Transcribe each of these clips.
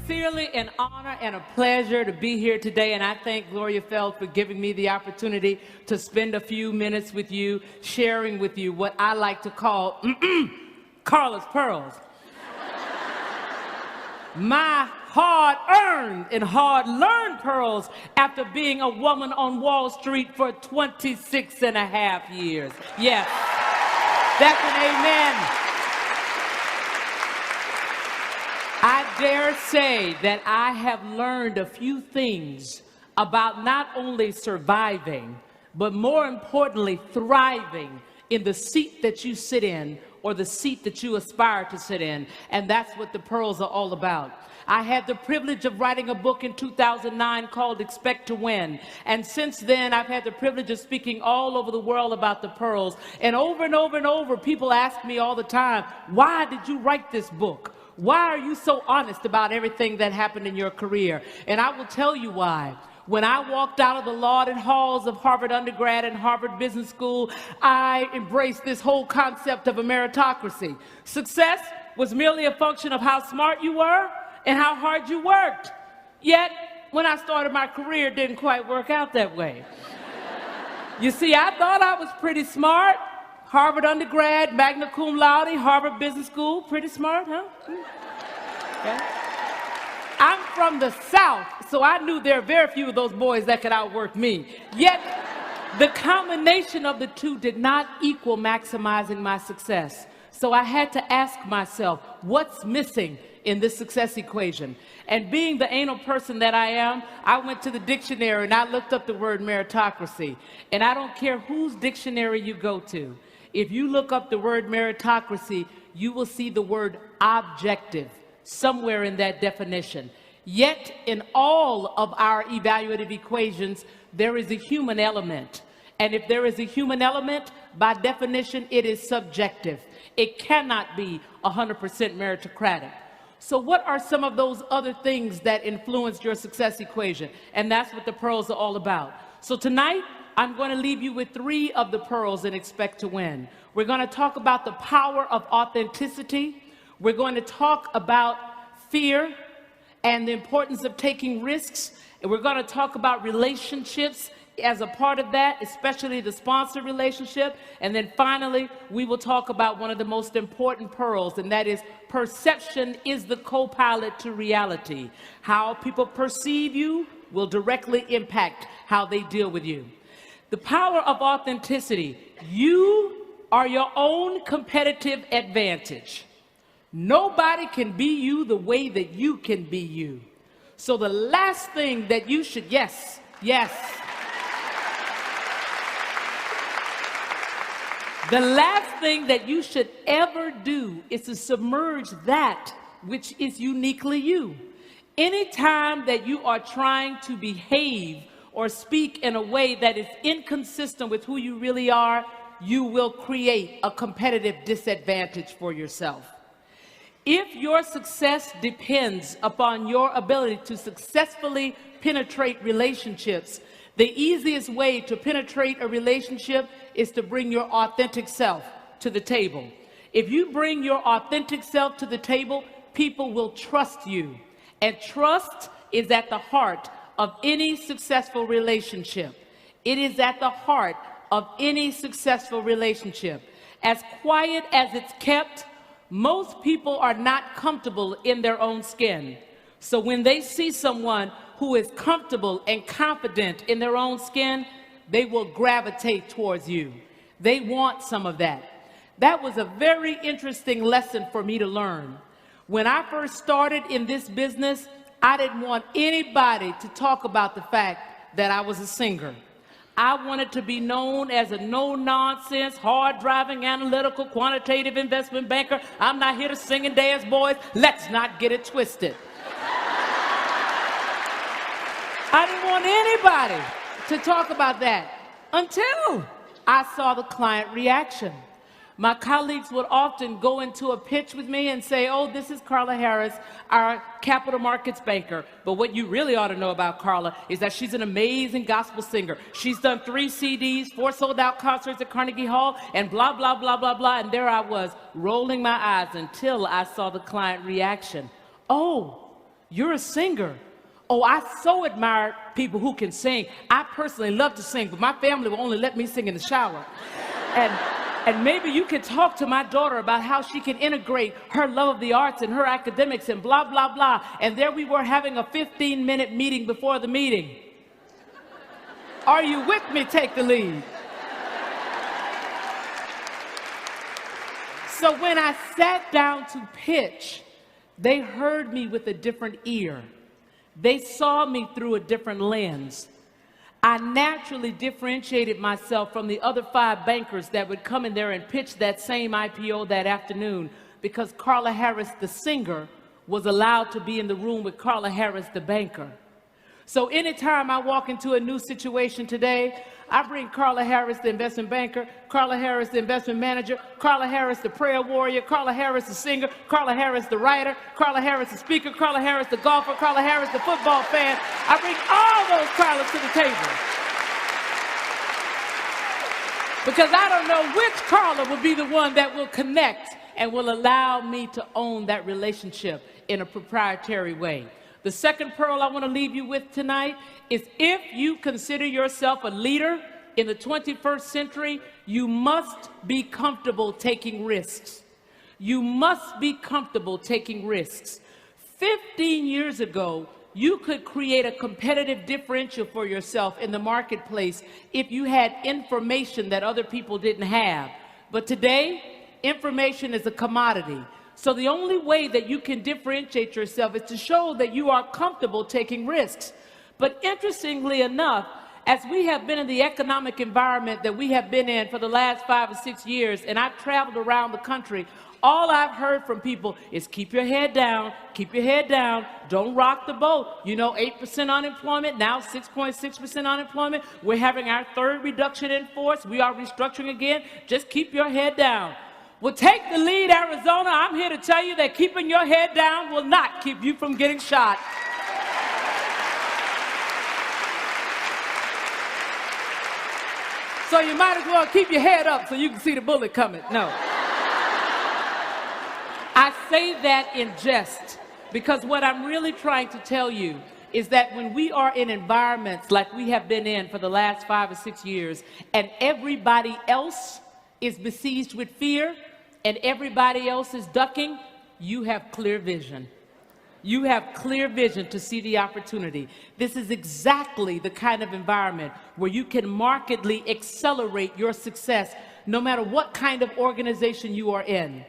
sincerely an honor and a pleasure to be here today, and I thank Gloria Feld for giving me the opportunity to spend a few minutes with you, sharing with you what I like to call Carla's Pearls. My hard-earned and hard-learned pearls after being a woman on Wall Street for 26 and a half years. Yes, that's an amen. I dare say that I have learned a few things about not only surviving, but more importantly, thriving in the seat that you sit in or the seat that you aspire to sit in. And that's what the pearls are all about. I had the privilege of writing a book in 2009 called Expect to Win. And since then, I've had the privilege of speaking all over the world about the pearls. And over and over and over, people ask me all the time, why did you write this book? Why are you so honest about everything that happened in your career? And I will tell you why. When I walked out of the lauded halls of Harvard undergrad and Harvard Business School, I embraced this whole concept of a meritocracy. Success was merely a function of how smart you were and how hard you worked. Yet, when I started my career, it didn't quite work out that way. You see, I thought I was pretty smart. Harvard undergrad, magna cum laude, Harvard Business School, pretty smart, huh? Okay. I'm from the South, so I knew there are very few of those boys that could outwork me. Yet, the combination of the two did not equal maximizing my success. So I had to ask myself, what's missing in this success equation? And being the anal person that I am, I went to the dictionary and I looked up the word meritocracy. And I don't care whose dictionary you go to. If you look up the word meritocracy, you will see the word objective somewhere in that definition. Yet, in all of our evaluative equations, there is a human element. And if there is a human element, by definition, it is subjective. It cannot be 100% meritocratic. So what are some of those other things that influenced your success equation? And that's what the pearls are all about. So tonight, I'm going to leave you with 3 of the pearls and Expect to Win. We're going to talk about the power of authenticity. We're going to talk about fear and the importance of taking risks. And we're going to talk about relationships as a part of that, especially the sponsor relationship. And then finally, we will talk about one of the most important pearls, and that is perception is the co-pilot to reality. How people perceive you will directly impact how they deal with you. The power of authenticity. You are your own competitive advantage. Nobody can be you the way that you can be you. So the last thing that you should, yes. The last thing that you should ever do is to submerge that which is uniquely you. Anytime that you are trying to behave or speak in a way that is inconsistent with who you really are, you will create a competitive disadvantage for yourself. If your success depends upon your ability to successfully penetrate relationships, the easiest way to penetrate a relationship is to bring your authentic self to the table. If you bring your authentic self to the table, people will trust you. And trust is at the heart of any successful relationship. It is at the heart of any successful relationship. As quiet as it's kept, most people are not comfortable in their own skin. So when they see someone who is comfortable and confident in their own skin, they will gravitate towards you. They want some of that. That was a very interesting lesson for me to learn. When I first started in this business, I didn't want anybody to talk about the fact that I was a singer. I wanted to be known as a no-nonsense, hard-driving, analytical, quantitative investment banker. I'm not here to sing and dance, boys. Let's not get it twisted. I didn't want anybody to talk about that until I saw the client reaction. My colleagues would often go into a pitch with me and say, oh, this is Carla Harris, our capital markets banker. But what you really ought to know about Carla is that she's an amazing gospel singer. She's done 3 CDs, 4 sold-out concerts at Carnegie Hall, and blah, blah, blah, blah, blah. And there I was, rolling my eyes until I saw the client reaction. Oh, You're a singer. Oh, I so admire people who can sing. I personally love to sing, but my family will only let me sing in the shower. And maybe you could talk to my daughter about how she can integrate her love of the arts and her academics and blah, blah, blah. And there we were having a 15-minute meeting before the meeting. Are you with me? Take the lead. So when I sat down to pitch, they heard me with a different ear. They saw me through a different lens. I naturally differentiated myself from the other 5 bankers that would come in there and pitch that same IPO that afternoon, because Carla Harris, the singer, was allowed to be in the room with Carla Harris, the banker. So anytime I walk into a new situation today, I bring Carla Harris, the investment banker, Carla Harris, the investment manager, Carla Harris, the prayer warrior, Carla Harris, the singer, Carla Harris, the writer, Carla Harris, the speaker, Carla Harris, the golfer, Carla Harris, the football fan. I bring all those Carlas to the table. Because I don't know which Carla will be the one that will connect and will allow me to own that relationship in a proprietary way. The second pearl I want to leave you with tonight is, if you consider yourself a leader in the 21st century, you must be comfortable taking risks. You must be comfortable taking risks. 15 years ago, you could create a competitive differential for yourself in the marketplace if you had information that other people didn't have. But today, information is a commodity. So the only way that you can differentiate yourself is to show that you are comfortable taking risks. But interestingly enough, as we have been in the economic environment that we have been in for the last 5 or 6 years, and I've traveled around the country, all I've heard from people is keep your head down, don't rock the boat. You know, 8% unemployment, now 6.6% unemployment. We're having our 3rd reduction in force. We are restructuring again. Just keep your head down. Well, take the lead, Arizona. I'm here to tell you that keeping your head down will not keep you from getting shot. So you might as well keep your head up so you can see the bullet coming. No. I say that in jest because what I'm really trying to tell you is that when we are in environments like we have been in for the last 5 or 6 years, and everybody else is besieged with fear, and everybody else is ducking, you have clear vision. You have clear vision to see the opportunity. This is exactly the kind of environment where you can markedly accelerate your success no matter what kind of organization you are in.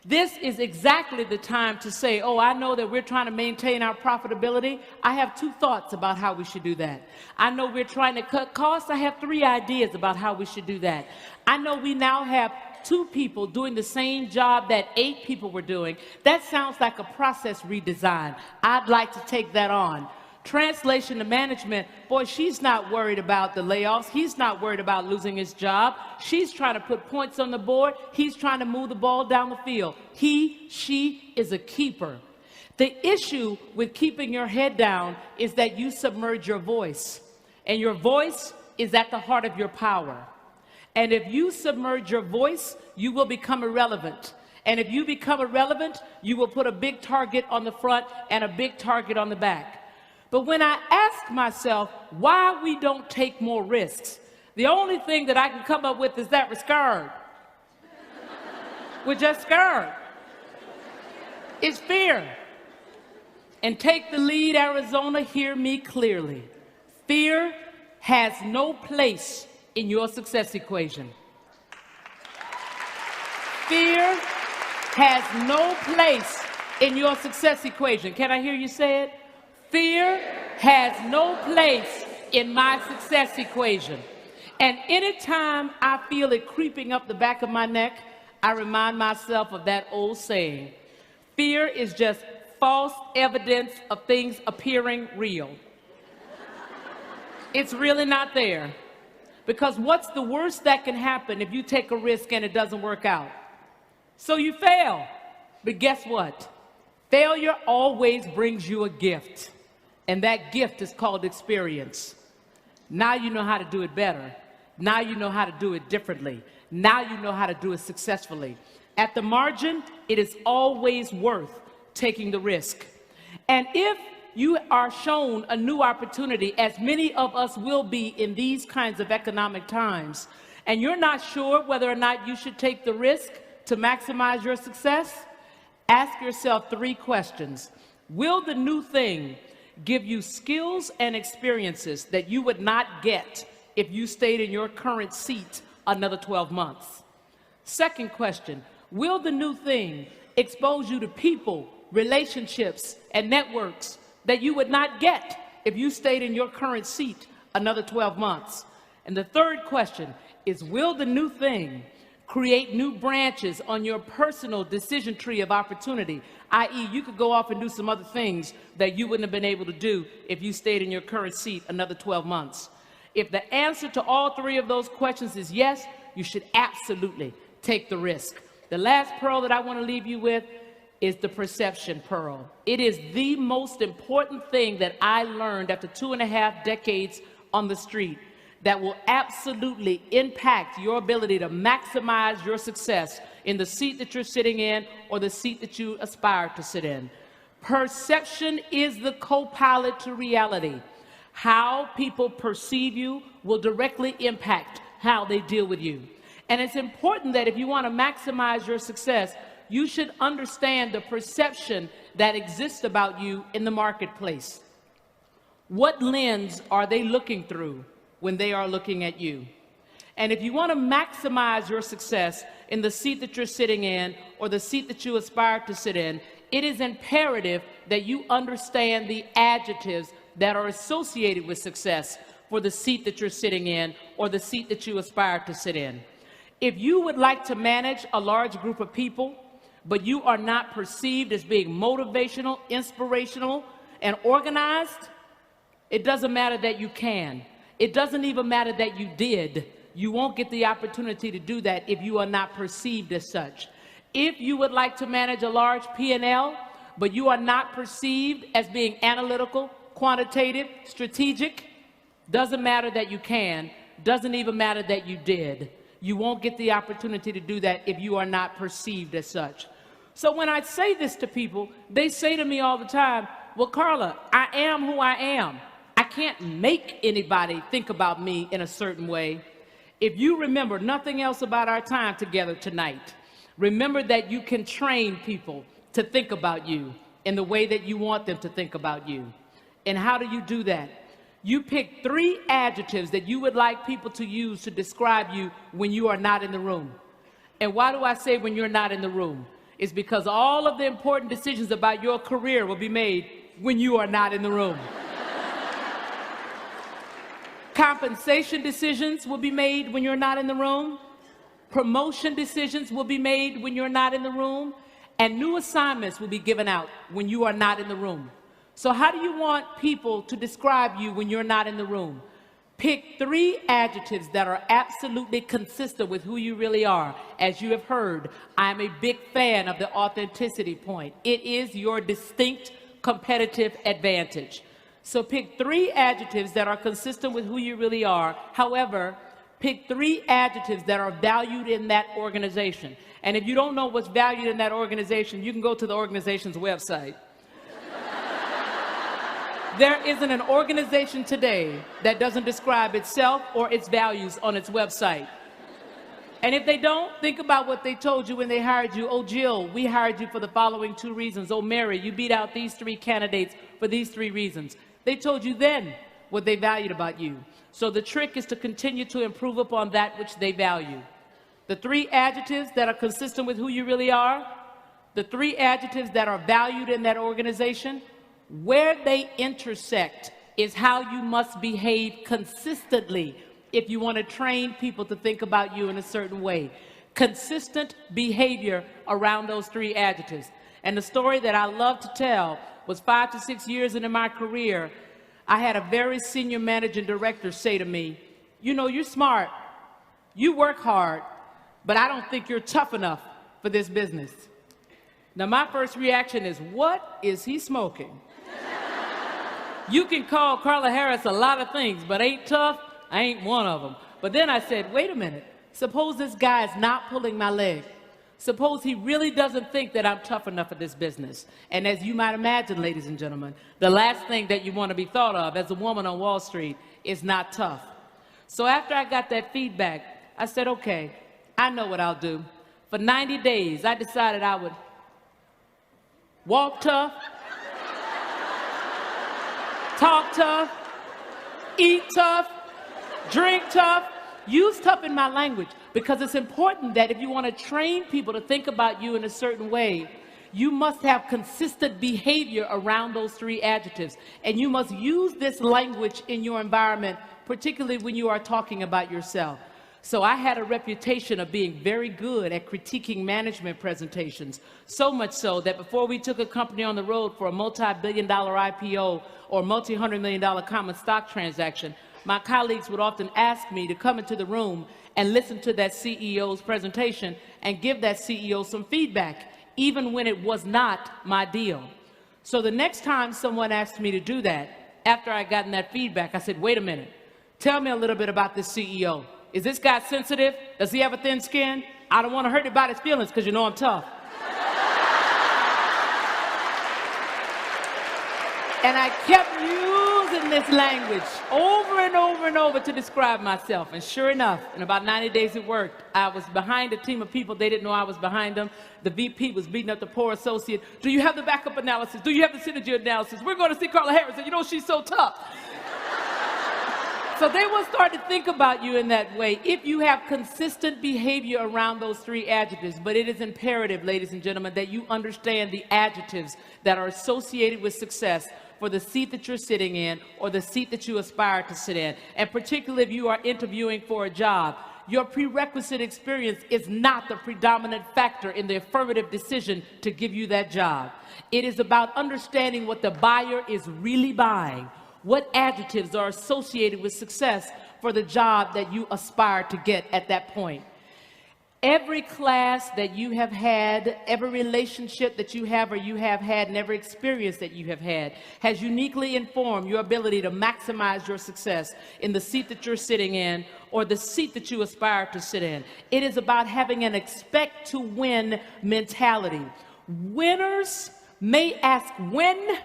This is exactly the time to say, oh, I know that we're trying to maintain our profitability. I have 2 thoughts about how we should do that. I know we're trying to cut costs. I have 3 ideas about how we should do that. I know we now have 2 people doing the same job that 8 people were doing. That sounds like a process redesign. I'd like to take that on. Translation to management, boy, she's not worried about the layoffs. He's not worried about losing his job. She's trying to put points on the board. He's trying to move the ball down the field. She is a keeper. The issue with keeping your head down is that you submerge your voice, and your voice is at the heart of your power. And if you submerge your voice, you will become irrelevant. And if you become irrelevant, you will put a big target on the front and a big target on the back. But when I ask myself why we don't take more risks, the only thing that I can come up with is that we're scared. We're just scared. It's fear. And take the lead, Arizona, hear me clearly. Fear has no place in your success equation. Fear has no place in your success equation. Can I hear you say it? Fear has no place in my success equation. And anytime I feel it creeping up the back of my neck, I remind myself of that old saying, fear is just false evidence of things appearing real. It's really not there. Because what's the worst that can happen if you take a risk and it doesn't work out? So you fail. But guess what? Failure always brings you a gift. And that gift is called experience. Now you know how to do it better. Now you know how to do it differently. Now you know how to do it successfully. At the margin, it is always worth taking the risk. And if you are shown a new opportunity, as many of us will be in these kinds of economic times, and you're not sure whether or not you should take the risk to maximize your success, ask yourself 3 questions. Will the new thing give you skills and experiences that you would not get if you stayed in your current seat another 12 months? Second question, will the new thing expose you to people, relationships, and networks that you would not get if you stayed in your current seat another 12 months? And the third question is, will the new thing create new branches on your personal decision tree of opportunity, i.e. you could go off and do some other things that you wouldn't have been able to do if you stayed in your current seat another 12 months. If the answer to all 3 of those questions is yes, you should absolutely take the risk. The last pearl that I want to leave you with is the perception pearl. It is the most important thing that I learned after 2.5 decades on the street that will absolutely impact your ability to maximize your success in the seat that you're sitting in or the seat that you aspire to sit in. Perception is the co-pilot to reality. How people perceive you will directly impact how they deal with you. And it's important that if you want to maximize your success, you should understand the perception that exists about you in the marketplace. What lens are they looking through when they are looking at you? And if you want to maximize your success in the seat that you're sitting in or the seat that you aspire to sit in, it is imperative that you understand the adjectives that are associated with success for the seat that you're sitting in or the seat that you aspire to sit in. If you would like to manage a large group of people, but you are not perceived as being motivational, inspirational, and organized, it doesn't matter that you can. It doesn't even matter that you did. You won't get the opportunity to do that if you are not perceived as such. If you would like to manage a large P&L, but you are not perceived as being analytical, quantitative, strategic, doesn't matter that you can, doesn't even matter that you did. You won't get the opportunity to do that if you are not perceived as such. So when I say this to people, they say to me all the time, well, Carla, I am who I am. I can't make anybody think about me in a certain way. If you remember nothing else about our time together tonight, remember that you can train people to think about you in the way that you want them to think about you. And how do you do that? You pick 3 adjectives that you would like people to use to describe you when you are not in the room. And why do I say when you're not in the room? It's because all of the important decisions about your career will be made when you are not in the room. Compensation decisions will be made when you're not in the room. Promotion decisions will be made when you're not in the room. And new assignments will be given out when you are not in the room. So how do you want people to describe you when you're not in the room? Pick 3 adjectives that are absolutely consistent with who you really are. As you have heard, I'm a big fan of the authenticity point. It is your distinct competitive advantage. So pick 3 adjectives that are consistent with who you really are. However, pick 3 adjectives that are valued in that organization. And if you don't know what's valued in that organization, you can go to the organization's website. There isn't an organization today that doesn't describe itself or its values on its website. And if they don't, think about what they told you when they hired you. Oh, Jill, we hired you for the following 2 reasons. Oh, Mary, you beat out these 3 candidates for these 3 reasons. They told you then what they valued about you. So the trick is to continue to improve upon that which they value. The 3 adjectives that are consistent with who you really are, the 3 adjectives that are valued in that organization, where they intersect is how you must behave consistently if you want to train people to think about you in a certain way. Consistent behavior around those 3 adjectives. And the story that I love to tell was 5 to 6 years into my career, I had a very senior managing director say to me, you know, you're smart, you work hard, but I don't think you're tough enough for this business. Now, my first reaction is, what is he smoking? You can call Carla Harris a lot of things, but ain't tough, I ain't one of them. But then I said, wait a minute, suppose this guy is not pulling my leg. Suppose he really doesn't think that I'm tough enough for this business. And as you might imagine, ladies and gentlemen, the last thing that you want to be thought of as a woman on Wall Street is not tough. So after I got that feedback, I said, okay, I know what I'll do. For 90 days, I decided I would walk tough, talk tough, eat tough, drink tough, use tough in my language, because it's important that if you want to train people to think about you in a certain way, you must have consistent behavior around those three adjectives. And you must use this language in your environment, particularly when you are talking about yourself. So I had a reputation of being very good at critiquing management presentations, so much so that before we took a company on the road for a multi-billion-dollar IPO or multi-hundred-million-dollar common stock transaction, my colleagues would often ask me to come into the room and listen to that CEO's presentation and give that CEO some feedback, even when it was not my deal. So the next time someone asked me to do that, after I gotten that feedback, I said, wait a minute, tell me a little bit about this CEO. Is this guy sensitive? Does he have a thin skin? I don't want to hurt anybody's feelings because you know I'm tough. And I kept using this language over and over and over to describe myself. And sure enough, in about 90 days it worked. I was behind a team of people. They didn't know I was behind them. The VP was beating up the poor associate. Do you have the backup analysis? Do you have the synergy analysis? We're going to see Carla Harris, and you know she's so tough. So they will start to think about you in that way if you have consistent behavior around those three adjectives. But it is imperative, ladies and gentlemen, that you understand the adjectives that are associated with success for the seat that you're sitting in or the seat that you aspire to sit in. And particularly if you are interviewing for a job, your prerequisite experience is not the predominant factor in the affirmative decision to give you that job. It is about understanding what the buyer is really buying. What adjectives are associated with success for the job that you aspire to get at that point? Every class that you have had, every relationship that you have or you have had, and every experience that you have had has uniquely informed your ability to maximize your success in the seat that you're sitting in or the seat that you aspire to sit in. It is about having an expect to win mentality. Winners may ask when,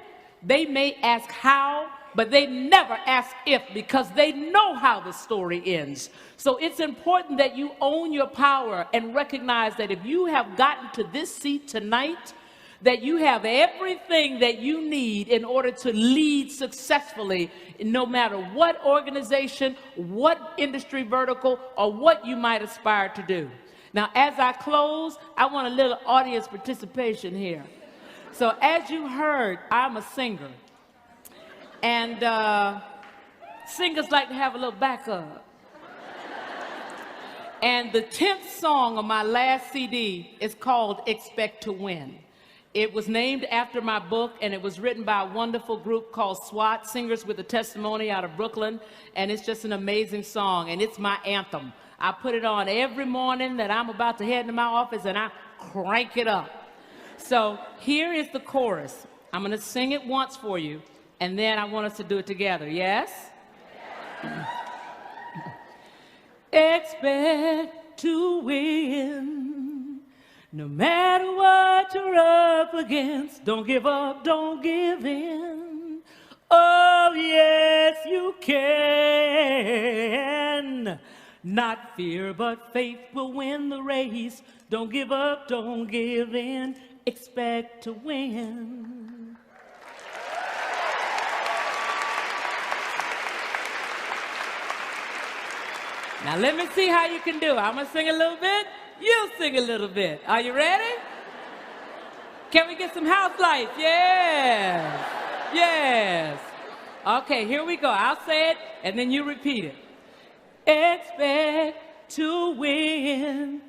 they may ask how, but they never ask if, because they know how the story ends. So it's important that you own your power and recognize that if you have gotten to this seat tonight, that you have everything that you need in order to lead successfully, no matter what organization, what industry vertical, or what you might aspire to do. Now, as I close, I want a little audience participation here. So as you heard, I'm a singer. And singers like to have a little backup. And the 10th song on my last CD is called Expect to Win. It was named after my book, and it was written by a wonderful group called SWAT, Singers with a Testimony, out of Brooklyn. And it's just an amazing song, and it's my anthem. I put it on every morning that I'm about to head into my office, and I crank it up. So here is the chorus. I'm going to sing it once for you. And then I want us to do it together, yes? Expect to win, no matter what you're up against. Don't give up, don't give in. Oh, yes, you can. Not fear, but faith will win the race. Don't give up, don't give in. Expect to win. Now let me see how you can do it. I'm gonna sing a little bit, you sing a little bit. Are you ready? Can we get some house lights? Yes, yes. Okay, here we go. I'll say it and then you repeat it. Expect to win.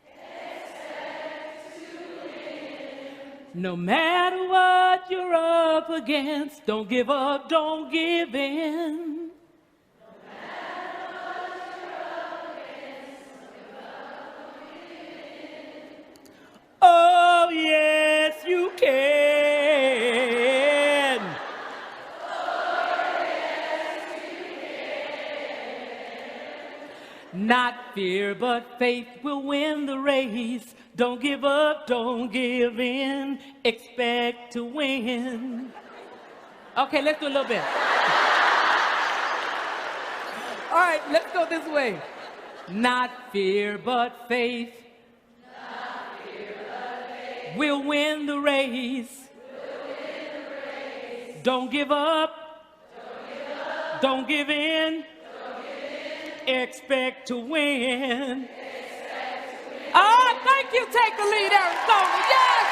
Expect to win. No matter what you're up against, don't give up, don't give in. Oh, yes, you can. Oh, yes, you can. Not fear, but faith will win the race. Don't give up, don't give in. Expect to win. Okay, let's do a little bit. All right, let's go this way. Not fear, but faith. Not fear, but faith. We'll win the race. We'll win the race. Don't give up. Don't give up. Don't give in. Don't give in. Expect to win. Expect to win. Oh, thank you. Take the lead, Arizona. Yes.